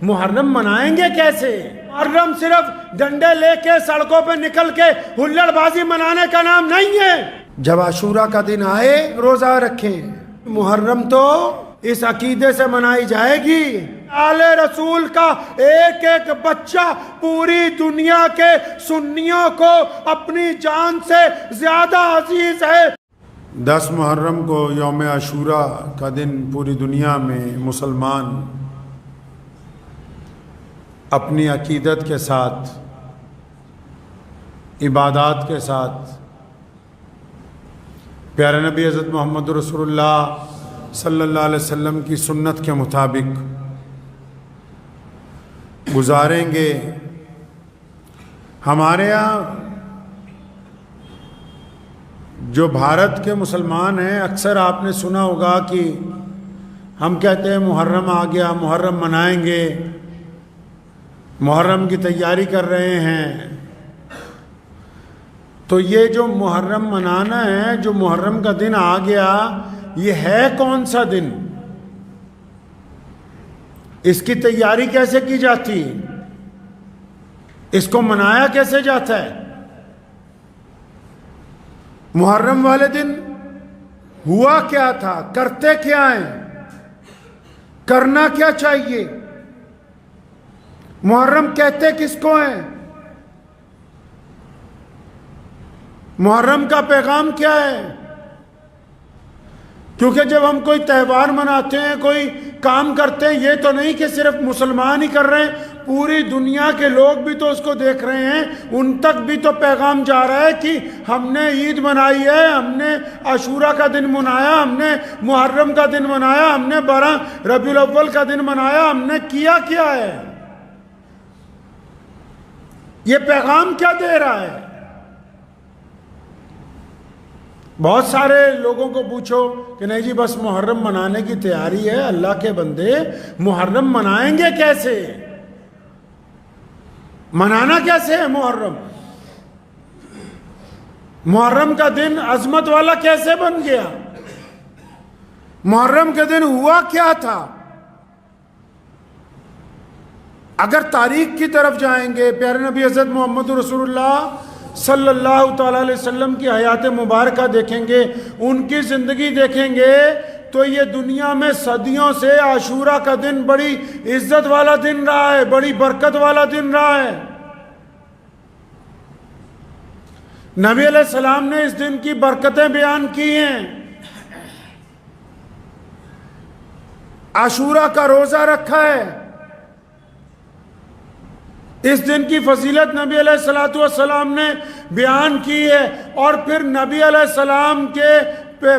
محرم منائیں گے کیسے؟ محرم صرف ڈنڈے لے کے سڑکوں پہ نکل کے ہلڑ بازی منانے کا نام نہیں ہے۔ جب عاشورہ کا دن آئے روزہ رکھیں۔ محرم تو اس عقیدے سے منائی جائے گی آل رسول کا ایک ایک بچہ پوری دنیا کے سنیوں کو اپنی جان سے زیادہ عزیز ہے۔ 10 محرم کو یوم عاشورہ کا دن پوری دنیا میں مسلمان اپنی عقیدت کے ساتھ، عبادات کے ساتھ، پیارے نبی حضرت محمد رسول اللہ صلی اللہ علیہ وسلم کی سنت کے مطابق گزاریں گے۔ ہمارے یہاں جو بھارت کے مسلمان ہیں، اکثر آپ نے سنا ہوگا کہ ہم کہتے ہیں محرم آ گیا، محرم منائیں گے، محرم کی تیاری کر رہے ہیں۔ تو یہ جو محرم منانا ہے، جو محرم کا دن آ گیا، یہ ہے کون سا دن؟ اس کی تیاری کیسے کی جاتی؟ اس کو منایا کیسے جاتا ہے؟ محرم والے دن ہوا کیا تھا؟ کرتے کیا ہیں؟ کرنا کیا چاہیے؟ محرم کہتے کس کو ہیں؟ محرم کا پیغام کیا ہے؟ کیونکہ جب ہم کوئی تہوار مناتے ہیں، کوئی کام کرتے ہیں، یہ تو نہیں کہ صرف مسلمان ہی کر رہے ہیں، پوری دنیا کے لوگ بھی تو اس کو دیکھ رہے ہیں، ان تک بھی تو پیغام جا رہا ہے کہ ہم نے عید منائی ہے، ہم نے عاشورہ کا دن منایا، ہم نے محرم کا دن منایا، ہم نے 12 ربیع الاول کا دن منایا، ہم نے کیا ہے؟ یہ پیغام کیا دے رہا ہے؟ بہت سارے لوگوں کو پوچھو کہ نہیں جی بس محرم منانے کی تیاری ہے۔ اللہ کے بندے، محرم منائیں گے کیسے؟ منانا کیسے ہے محرم؟ محرم کا دن عظمت والا کیسے بن گیا؟ محرم کے دن ہوا کیا تھا؟ اگر تاریخ کی طرف جائیں گے، پیارے نبی حضرت محمد رسول اللہ صلی اللہ تعالیٰ علیہ وسلم کی حیات مبارکہ دیکھیں گے، ان کی زندگی دیکھیں گے، تو یہ دنیا میں صدیوں سے عاشورہ کا دن بڑی عزت والا دن رہا ہے، بڑی برکت والا دن رہا ہے۔ نبی علیہ السلام نے اس دن کی برکتیں بیان کی ہیں۔ عاشورہ کا روزہ رکھا ہے، اس دن کی فضیلت نبی علیہ السلام نے بیان کی ہے، اور پھر نبی علیہ السلام کے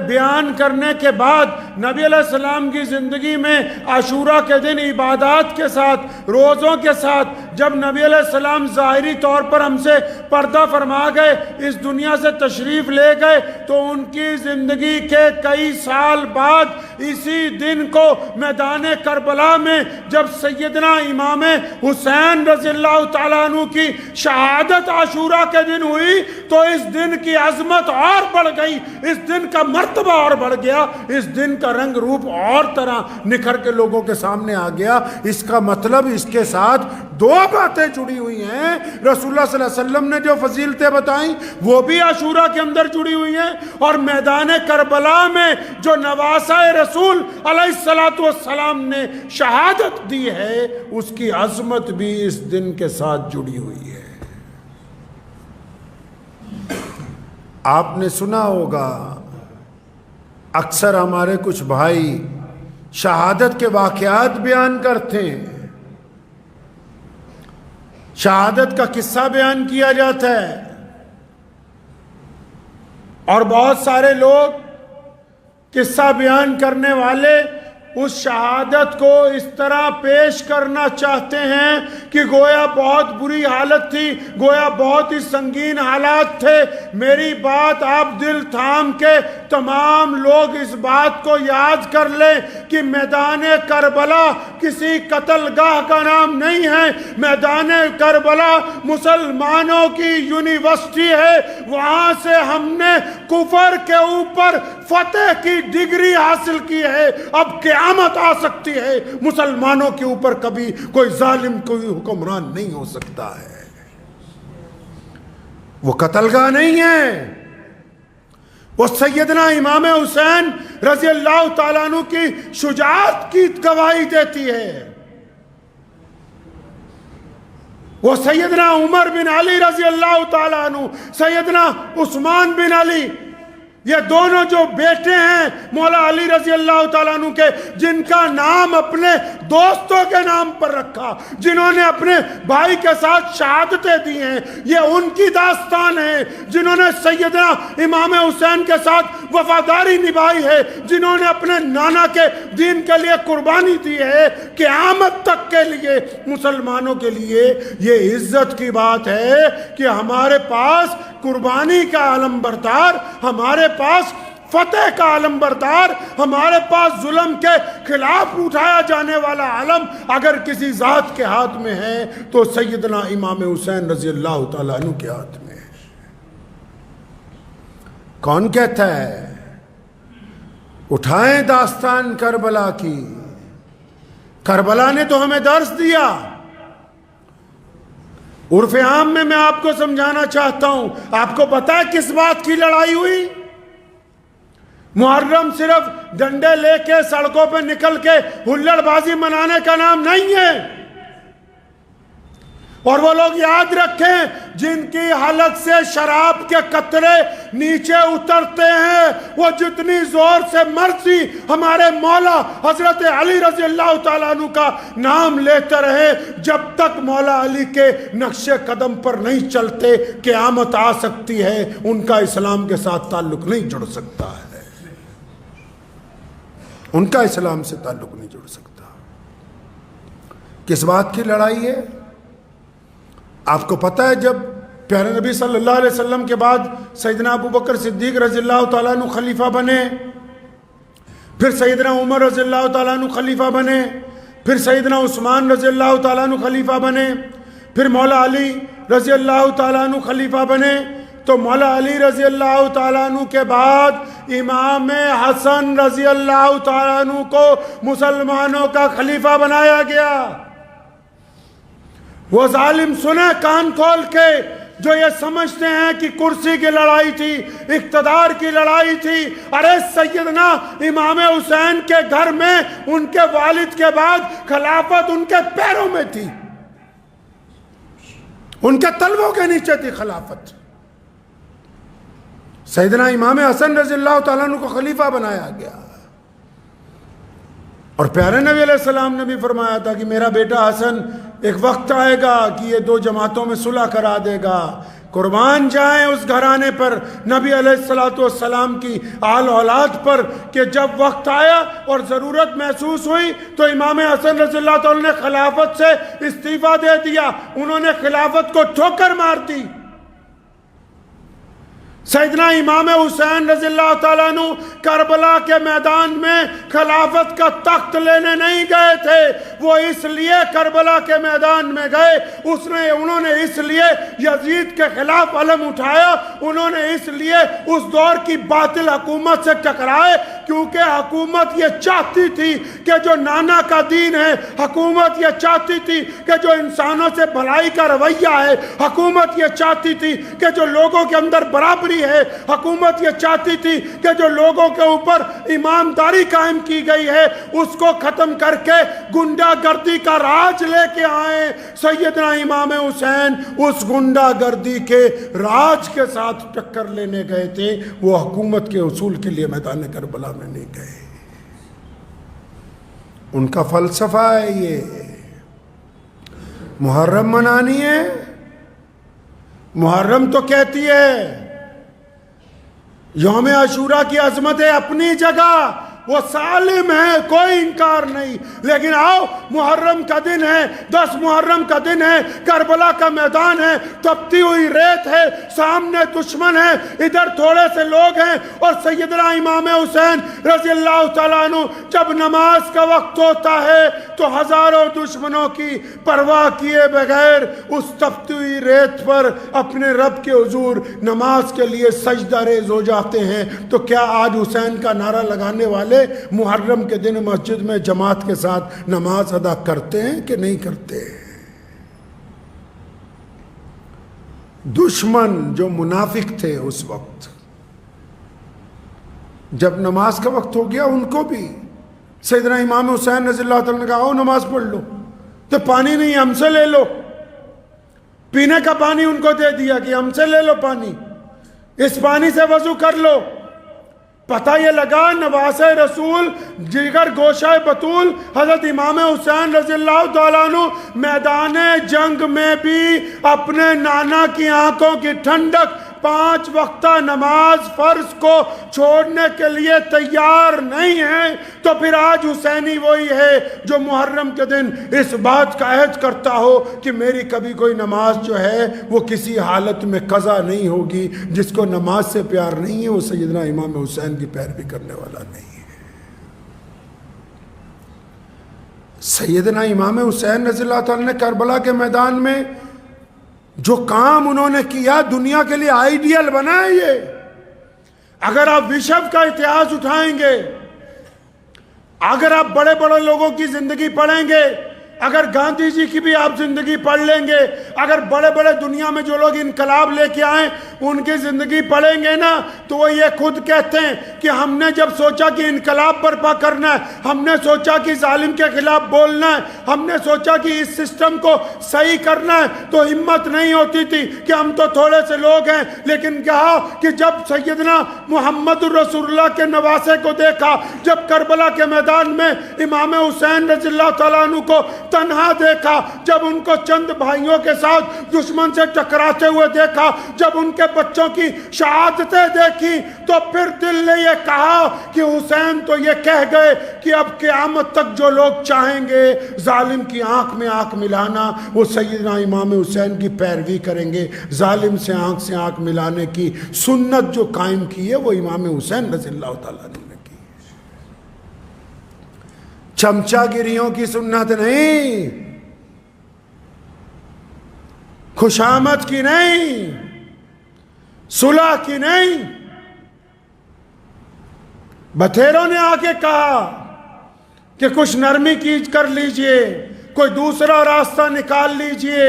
بیان کرنے کے بعد نبی علیہ السلام کی زندگی میں عاشورہ کے دن عبادات کے ساتھ، روزوں کے ساتھ، جب نبی علیہ السلام ظاہری طور پر ہم سے پردہ فرما گئے، اس دنیا سے تشریف لے گئے، تو ان کی زندگی کے کئی سال بعد اسی دن کو میدان کربلا میں جب سیدنا امام حسین رضی اللہ تعالیٰ عنہ کی شہادت عاشورہ کے دن ہوئی، تو اس دن کی عظمت اور بڑھ گئی، اس دن کا مرتبہ اور بڑھ گیا، اس دن کا رنگ روپ اور طرح نکھر کے لوگوں کے سامنے آ گیا۔ اس کا مطلب اس کے ساتھ 2 باتیں جڑی ہوئی ہیں۔ رسول اللہ صلی اللہ علیہ وسلم نے جو فضیلتیں بتائیں وہ بھی عاشورہ کے اندر جڑی ہوئی ہیں، اور میدان کربلا میں جو نواسہ رسول علیہ السلام نے شہادت دی ہے، اس کی عظمت بھی اس دن کے ساتھ جڑی ہوئی ہے۔ آپ نے سنا ہوگا اکثر ہمارے کچھ بھائی شہادت کے واقعات بیان کرتے ہیں، شہادت کا قصہ بیان کیا جاتا ہے، اور بہت سارے لوگ قصہ بیان کرنے والے اس شہادت کو اس طرح پیش کرنا چاہتے ہیں کہ گویا بہت بری حالت تھی، گویا بہت ہی سنگین حالات تھے۔ میری بات آپ دل تھام کے تمام لوگ اس بات کو یاد کر لیں کہ میدان کربلا کسی قتل گاہ کا نام نہیں ہے، میدان کربلا مسلمانوں کی یونیورسٹی ہے، وہاں سے ہم نے کفر کے اوپر فتح کی ڈگری حاصل کی ہے۔ اب کیا قیامت آ سکتی ہے، مسلمانوں کے اوپر کبھی کوئی ظالم کوئی حکمران نہیں ہو سکتا ہے۔ وہ قتل گاہ نہیں ہے، وہ سیدنا امام حسین رضی اللہ تعالیٰ عنہ کی شجاعت کی گواہی دیتی ہے۔ وہ سیدنا عمر بن علی رضی اللہ تعالیٰ عنہ، سیدنا عثمان بن علی، یہ دونوں جو بیٹے ہیں مولا علی رضی اللہ تعالیٰ عنہ کے، جن کا نام اپنے دوستوں کے نام پر رکھا، جنہوں نے اپنے بھائی کے ساتھ شہادتیں دی ہیں، یہ ان کی داستان ہے۔ جنہوں نے سیدنا امام حسین کے ساتھ وفاداری نبھائی ہے، جنہوں نے اپنے نانا کے دین کے لیے قربانی دی ہے، قیامت تک کے لیے مسلمانوں کے لیے یہ عزت کی بات ہے کہ ہمارے پاس قربانی کا علم بردار، ہمارے پاس فتح کا علم بردار، ہمارے پاس ظلم کے خلاف اٹھایا جانے والا علم اگر کسی ذات کے ہاتھ میں ہے تو سیدنا امام حسین رضی اللہ تعالیٰ عنہ کے ہاتھ میں ہے۔ کون کہتا ہے؟ اٹھائیں داستان کربلا کی، کربلا نے تو ہمیں درس دیا۔ عرف عام میں آپ کو سمجھانا چاہتا ہوں، آپ کو پتہ ہے کس بات کی لڑائی ہوئی؟ محرم صرف ڈنڈے لے کے سڑکوں پہ نکل کے ہلڑ بازی منانے کا نام نہیں ہے۔ اور وہ لوگ یاد رکھیں جن کی حلق سے شراب کے قطرے نیچے اترتے ہیں، وہ جتنی زور سے مرضی ہمارے مولا حضرت علی رضی اللہ تعالیٰ عنہ کا نام لیتے رہے، جب تک مولا علی کے نقش قدم پر نہیں چلتے قیامت آ سکتی ہے، ان کا اسلام کے ساتھ تعلق نہیں جڑ سکتا ہے، ان کا اسلام سے تعلق نہیں جڑ سکتا۔ کس بات کی لڑائی ہے؟ آپ کو پتہ ہے جب پیارے نبی صلی اللہ علیہ وسلم کے بعد سیدنا ابو بکر صدیق رضی اللہ تعالیٰ عنہ خلیفہ بنے، پھر سیدنا عمر رضی اللہ تعالیٰ عنہ خلیفہ بنے، پھر سیدنا عثمان رضی اللہ تعالیٰ عنہ خلیفہ بنے، پھر مولا علی رضی اللہ تعالیٰ عنہ خلیفہ بنے، تو مولا علی رضی اللہ تعالیٰ عنہ کے بعد امام حسن رضی اللہ تعالیٰ عنہ کو مسلمانوں کا خلیفہ بنایا گیا۔ وہ ظالم سنیں کان کھول کے جو یہ سمجھتے ہیں کہ کرسی کی لڑائی تھی، اقتدار کی لڑائی تھی۔ ارے سیدنا امام حسین کے گھر میں ان کے والد کے بعد خلافت ان کے پیروں میں تھی، ان کے تلووں کے نیچے تھی خلافت۔ سیدنا امام حسن رضی اللہ تعالیٰ عنہ کو خلیفہ بنایا گیا، اور پیارے نبی علیہ السلام نے بھی فرمایا تھا کہ میرا بیٹا حسن ایک وقت آئے گا کہ یہ دو جماعتوں میں صلح کرا دے گا۔ قربان جائیں اس گھرانے پر، نبی علیہ السلام کی آل اولاد پر، کہ جب وقت آیا اور ضرورت محسوس ہوئی تو امام حسن رضی اللہ تعالیٰ نے خلافت سے استعفیٰ دے دیا، انہوں نے خلافت کو ٹھوکر مار دی۔ سیدنا امام حسین رضی اللہ تعالیٰ عنہ کربلا کے میدان میں خلافت کا تخت لینے نہیں گئے تھے، وہ اس لیے کربلا کے میدان میں گئے، انہوں نے اس لیے یزید کے خلاف علم اٹھایا، انہوں نے اس لیے اس دور کی باطل حکومت سے ٹکرائے، کیونکہ حکومت یہ چاہتی تھی کہ جو نانا کا دین ہے، حکومت یہ چاہتی تھی کہ جو انسانوں سے بھلائی کا رویہ ہے، حکومت یہ چاہتی تھی کہ جو لوگوں کے اندر برابری ہے، حکومت یہ چاہتی تھی کہ جو لوگوں کے اوپر ایمانداری قائم کی گئی ہے اس کو ختم کر کے گنڈا گردی کا راج لے کے آئے۔ سیدنا امام حسین اس گنڈا گردی کے راج کے ساتھ ٹکر لینے گئے تھے، وہ حکومت کے اصول کے لیے میدان کربلا میں نہیں گئے۔ ان کا فلسفہ ہے یہ محرم منانی ہے۔ محرم تو کہتی ہے یوم عاشورہ کی عظمت ہے اپنی جگہ، وہ سالم ہے، کوئی انکار نہیں، لیکن آؤ محرم کا دن ہے، 10 محرم کا دن ہے، کربلا کا میدان ہے، تپتی ہوئی ریت ہے، سامنے دشمن ہے، ادھر تھوڑے سے لوگ ہیں، اور سیدنا امام حسین رضی اللہ تعالیٰ عنہ جب نماز کا وقت ہوتا ہے تو ہزاروں دشمنوں کی پرواہ کیے بغیر اس تپتی ہوئی ریت پر اپنے رب کے حضور نماز کے لیے سجدہ ریز ہو جاتے ہیں۔ تو کیا آج حسین کا نعرہ لگانے والے والے محرم کے دن مسجد میں جماعت کے ساتھ نماز ادا کرتے ہیں کہ نہیں کرتے؟ دشمن جو منافق تھے اس وقت، جب نماز کا وقت ہو گیا ان کو بھی سیدنا امام حسین رضی اللہ تعالیٰ نے کہا آؤ نماز پڑھ لو، تو پانی نہیں ہم سے لے لو، پینے کا پانی ان کو دے دیا کہ ہم سے لے لو پانی، اس پانی سے وضو کر لو۔ پتہ یہ لگا نواز رسول جگر گوشہ بطول حضرت امام حسین رضی اللہ تعالیٰ عنہ میدان جنگ میں بھی اپنے نانا کی آنکھوں کی ٹھنڈک 5 وقتہ نماز فرض کو چھوڑنے کے لیے تیار نہیں ہے، تو پھر آج حسینی وہی ہے جو محرم کے دن اس بات کا عہد کرتا ہو کہ میری کبھی کوئی نماز جو ہے وہ کسی حالت میں قضا نہیں ہوگی۔ جس کو نماز سے پیار نہیں ہے وہ سیدنا امام حسین کی پیروی کرنے والا نہیں ہے۔ سیدنا امام حسین رضی اللہ تعالیٰ نے کربلا کے میدان میں جو کام انہوں نے کیا دنیا کے لیے آئیڈیل بنا ہے یہ۔ اگر آپ وشو کا اتہاس اٹھائیں گے، اگر آپ بڑے بڑے لوگوں کی زندگی پڑھیں گے، اگر گاندھی جی کی بھی آپ زندگی پڑھ لیں گے، اگر بڑے بڑے دنیا میں جو لوگ انقلاب لے کے آئیں ان کی زندگی پڑھیں گے نا، تو وہ یہ خود کہتے ہیں کہ ہم نے جب سوچا کہ انقلاب برپا کرنا ہے، ہم نے سوچا کہ ظالم کے خلاف بولنا ہے، ہم نے سوچا کہ اس سسٹم کو صحیح کرنا ہے، تو ہمت نہیں ہوتی تھی کہ ہم تو تھوڑے سے لوگ ہیں، لیکن کہا کہ جب سیدنا محمد رسول اللہ کے نواسے کو دیکھا، جب کربلا کے میدان میں امام حسین رضی اللہ تعالیٰ عنہ کو تنہا دیکھا، جب ان کو چند بھائیوں کے ساتھ دشمن سے ٹکراتے ہوئے دیکھا، جب ان کے بچوں کی شہادتیں دیکھی، تو پھر دل نے یہ کہا کہ حسین تو یہ کہہ گئے کہ اب قیامت تک جو لوگ چاہیں گے ظالم کی آنکھ میں آنکھ ملانا، وہ سیدنا امام حسین کی پیروی کریں گے۔ ظالم سے آنکھ ملانے کی سنت جو قائم کی ہے وہ امام حسین رضی اللہ تعالیٰ نے کی، چمچا گیریوں کی سنت نہیں، خوشامد کی نہیں، صلح کی نہیں۔ بتھیروں نے آ کے کہا کہ کچھ نرمی کیج کر لیجئے، کوئی دوسرا راستہ نکال لیجئے،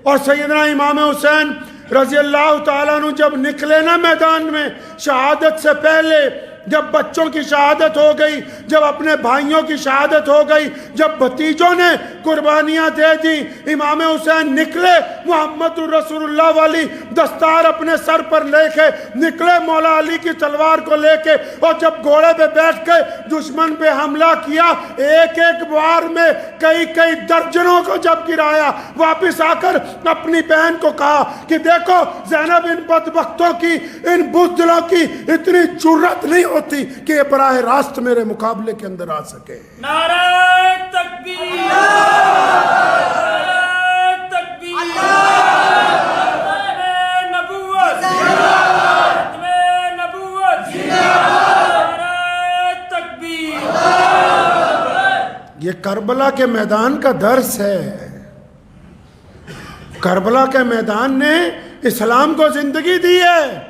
اور سیدنا امام حسین رضی اللہ تعالیٰ عنہ جب نکلے نا میدان میں شہادت سے پہلے، جب بچوں کی شہادت ہو گئی، جب اپنے بھائیوں کی شہادت ہو گئی، جب بھتیجوں نے قربانیاں دے دی، امام حسین نکلے محمد رسول اللہ والی دستار اپنے سر پر لے کے نکلے، مولا علی کی تلوار کو لے کے، اور جب گھوڑے پہ بیٹھ کے دشمن پہ حملہ کیا، ایک ایک بار میں کئی درجنوں کو جب گرایا، واپس آ کر اپنی بہن کو کہا کہ دیکھو زینب ان بدبختوں کی، ان بزدلوں کی اتنی جرت نہیں ہوتی کہ یہ براہ راست میرے مقابلے کے اندر آ سکے۔ نعرہ تکبیر، نعرہ تکبیر، نعرہ نبوت، ختم نبوت، نعرہ تکبیر۔ یہ کربلا کے میدان کا درس ہے۔ کربلا کے میدان نے اسلام کو زندگی دی ہے۔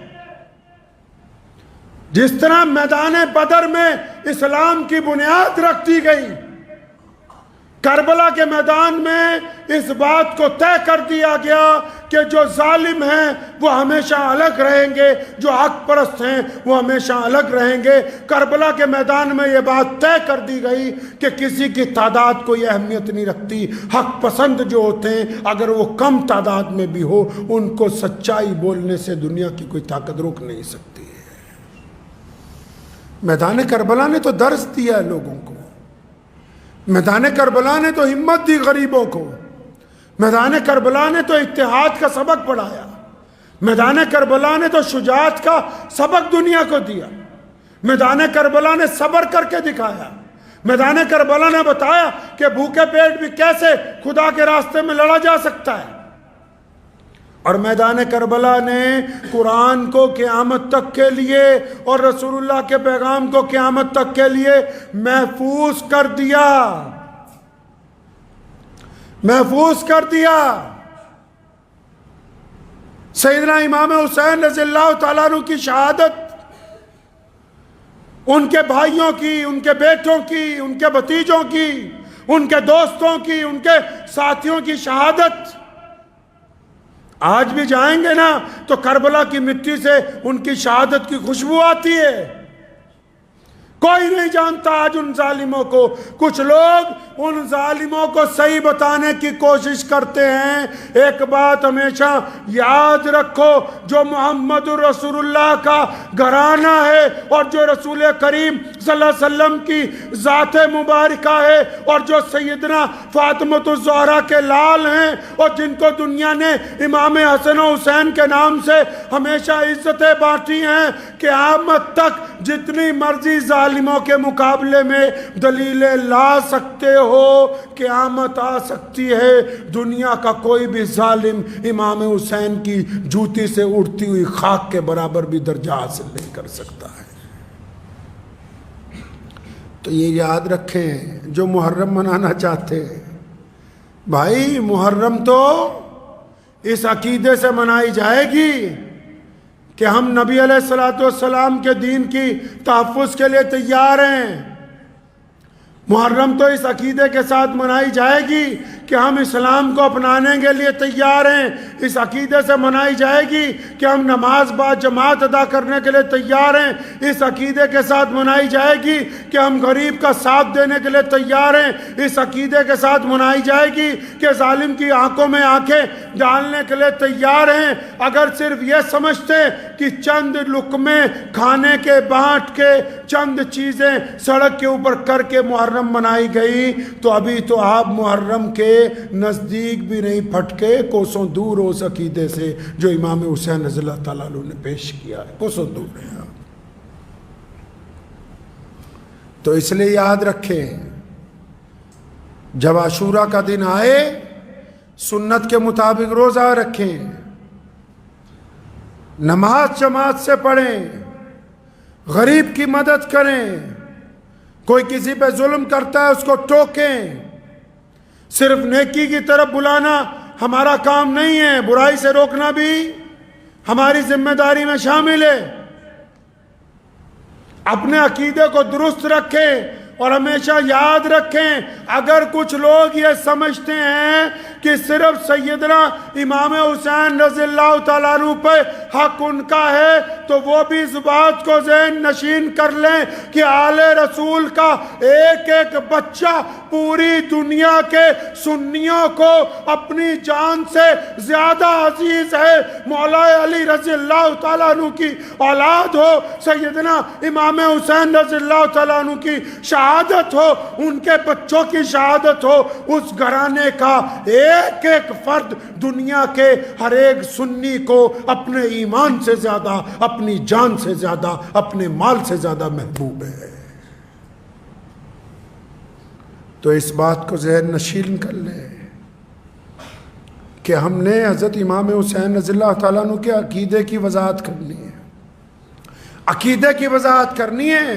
جس طرح میدان بدر میں اسلام کی بنیاد رکھ دی گئی، کربلا کے میدان میں اس بات کو طے کر دیا گیا کہ جو ظالم ہیں وہ ہمیشہ الگ رہیں گے، جو حق پرست ہیں وہ ہمیشہ الگ رہیں گے۔ کربلا کے میدان میں یہ بات طے کر دی گئی کہ کسی کی تعداد کوئی اہمیت نہیں رکھتی، حق پسند جو ہوتے ہیں اگر وہ کم تعداد میں بھی ہو، ان کو سچائی بولنے سے دنیا کی کوئی طاقت روک نہیں سکتی ہے۔ میدان کربلا نے تو درس دیا ہے لوگوں کو، میدان کربلا نے تو ہمت دی غریبوں کو، میدان کربلا نے تو اتحاد کا سبق پڑھایا، میدان کربلا نے تو شجاعت کا سبق دنیا کو دیا، میدان کربلا نے صبر کر کے دکھایا، میدان کربلا نے بتایا کہ بھوکے پیٹ بھی کیسے خدا کے راستے میں لڑا جا سکتا ہے، اور میدان کربلا نے قرآن کو قیامت تک کے لیے اور رسول اللہ کے پیغام کو قیامت تک کے لیے محفوظ کر دیا، محفوظ کر دیا۔ سیدنا امام حسین رضی اللہ تعالیٰ عنہ کی شہادت ان کے بھائیوں کی، ان کے بیٹوں کی، ان کے بھتیجوں کی، ان کے دوستوں کی، ان کے ساتھیوں کی شہادت. آج بھی جائیں گے نا تو کربلا کی مٹی سے ان کی شہادت کی خوشبو آتی ہے. کوئی نہیں جانتا آج ان ظالموں کو. کچھ لوگ ان ظالموں کو صحیح بتانے کی کوشش کرتے ہیں. ایک بات ہمیشہ یاد رکھو، جو محمد رسول اللہ کا گھرانہ ہے اور جو رسول کریم صلی اللہ علیہ وسلم کی ذات مبارکہ ہے اور جو سیدنا فاطمۃ الزہرا کے لال ہیں اور جن کو دنیا نے امام حسن و حسین کے نام سے ہمیشہ عزتیں بانٹی ہیں، قیامت تک جتنی مرضی ظالموں کے مقابلے میں دلیلیں لا سکتے ہو، قیامت آ سکتی ہے دنیا کا کوئی بھی ظالم امام حسین کی جوتی سے اڑتی ہوئی خاک کے برابر بھی درجہ حاصل نہیں کر سکتا ہے. تو یہ یاد رکھیں جو محرم منانا چاہتے ہیں. بھائی محرم تو اس عقیدے سے منائی جائے گی کہ ہم نبی علیہ السلام کے دین کی تحفظ کے لیے تیار ہیں. محرم تو اس عقیدے کے ساتھ منائی جائے گی کہ ہم اسلام کو اپنانے کے لیے تیار ہیں. اس عقیدے سے منائی جائے گی کہ ہم نماز با جماعت ادا کرنے کے لیے تیار ہیں. اس عقیدے کے ساتھ منائی جائے گی کہ ہم غریب کا ساتھ دینے کے لیے تیار ہیں. اس عقیدے کے ساتھ منائی جائے گی کہ ظالم کی آنکھوں میں آنکھیں ڈالنے کے لیے تیار ہیں. اگر صرف یہ سمجھتے کہ چند لقمے کھانے کے بانٹ کے چند چیزیں سڑک کے اوپر کر کے محرم منائی گئی تو ابھی تو آپ محرم کے نزدیک بھی نہیں پھٹکے، کوسوں دور ہو اس عقیدے سے جو امام حسین رضی اللہ تعالیٰ عنہ نے پیش کیا ہے. کوسوں دور ہیں آپ. تو اس لیے یاد رکھیں جب عاشورہ کا دن آئے سنت کے مطابق روزہ رکھیں، نماز جماعت سے پڑھیں، غریب کی مدد کریں، کوئی کسی پہ ظلم کرتا ہے اس کو ٹوکیں. صرف نیکی کی طرف بلانا ہمارا کام نہیں ہے، برائی سے روکنا بھی ہماری ذمہ داری میں شامل ہے. اپنے عقیدے کو درست رکھیں اور ہمیشہ یاد رکھیں اگر کچھ لوگ یہ سمجھتے ہیں کہ صرف سیدنا امام حسین رضی اللہ تعالیٰ عنہ پہ حق ان کا ہے تو وہ بھی اس بات کو ذہن نشین کر لیں کہ آل رسول کا ایک ایک بچہ پوری دنیا کے سنیوں کو اپنی جان سے زیادہ عزیز ہے. مولا علی رضی اللہ تعالیٰ عنہ کی اولاد ہو، سیدنا امام حسین رضی اللہ تعالیٰ عنہ کی شہادت ہو، ان کے بچوں کی شہادت ہو، اس گھرانے کا ایک ایک فرد دنیا کے ہر ایک سنی کو اپنے ایمان سے زیادہ، اپنی جان سے زیادہ، اپنے مال سے زیادہ محبوب ہے. تو اس بات کو ذہن نشین کر لیں کہ ہم نے حضرت امام حسین رضی اللہ تعالیٰ عنہ کے عقیدے کی وضاحت کرنی ہے. عقیدے کی وضاحت کرنی ہے.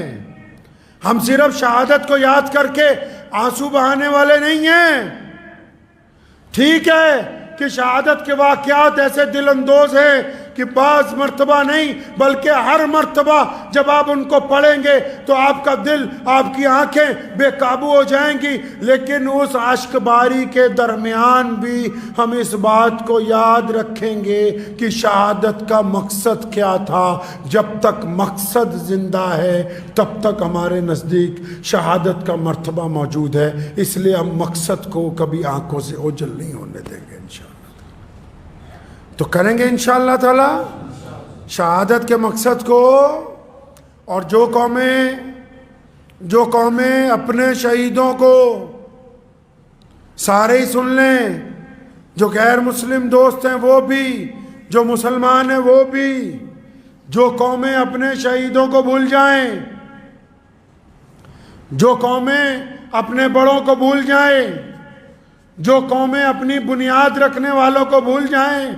ہم صرف شہادت کو یاد کر کے آنسو بہانے والے نہیں ہیں. ٹھیک ہے کہ شہادت کے واقعات ایسے دل اندوز ہیں کہ بعض مرتبہ نہیں بلکہ ہر مرتبہ جب آپ ان کو پڑھیں گے تو آپ کا دل، آپ کی آنکھیں بے قابو ہو جائیں گی. لیکن اس عشق باری کے درمیان بھی ہم اس بات کو یاد رکھیں گے کہ شہادت کا مقصد کیا تھا. جب تک مقصد زندہ ہے تب تک ہمارے نزدیک شہادت کا مرتبہ موجود ہے. اس لیے ہم مقصد کو کبھی آنکھوں سے اوجھل نہیں ہونے دیں گے. تو کریں گے انشاءاللہ تعالی شہادت کے مقصد کو. اور جو قومیں اپنے شہیدوں کو سارے ہی سن لیں، جو غیر مسلم دوست ہیں وہ بھی، جو مسلمان ہیں وہ بھی، جو قومیں اپنے شہیدوں کو بھول جائیں، جو قومیں اپنے بڑوں کو بھول جائیں، جو قومیں اپنی بنیاد رکھنے والوں کو بھول جائیں،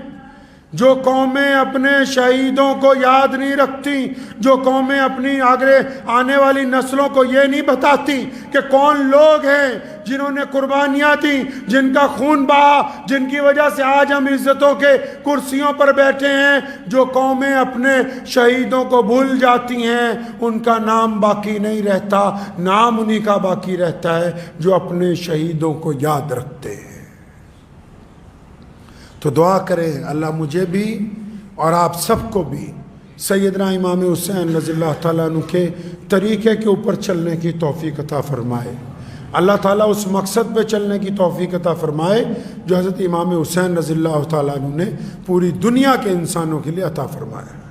جو قومیں اپنے شہیدوں کو یاد نہیں رکھتی، جو قومیں اپنی آگے آنے والی نسلوں کو یہ نہیں بتاتی کہ کون لوگ ہیں جنہوں نے قربانیاں دیں، جن کا خون بہا، جن کی وجہ سے آج ہم عزتوں کے کرسیوں پر بیٹھے ہیں، جو قومیں اپنے شہیدوں کو بھول جاتی ہیں ان کا نام باقی نہیں رہتا، نام انہی کا باقی رہتا ہے جو اپنے شہیدوں کو یاد رکھتے ہیں۔ تو دعا کریں اللہ مجھے بھی اور آپ سب کو بھی سیدنا امام حسین رضی اللہ تعالیٰ عنہ کے طریقے کے اوپر چلنے کی توفیق عطا فرمائے۔ اللہ تعالیٰ اس مقصد پہ چلنے کی توفیق عطا فرمائے جو حضرت امام حسین رضی اللہ تعالیٰ عنہ نے پوری دنیا کے انسانوں کے لیے عطا فرمایا۔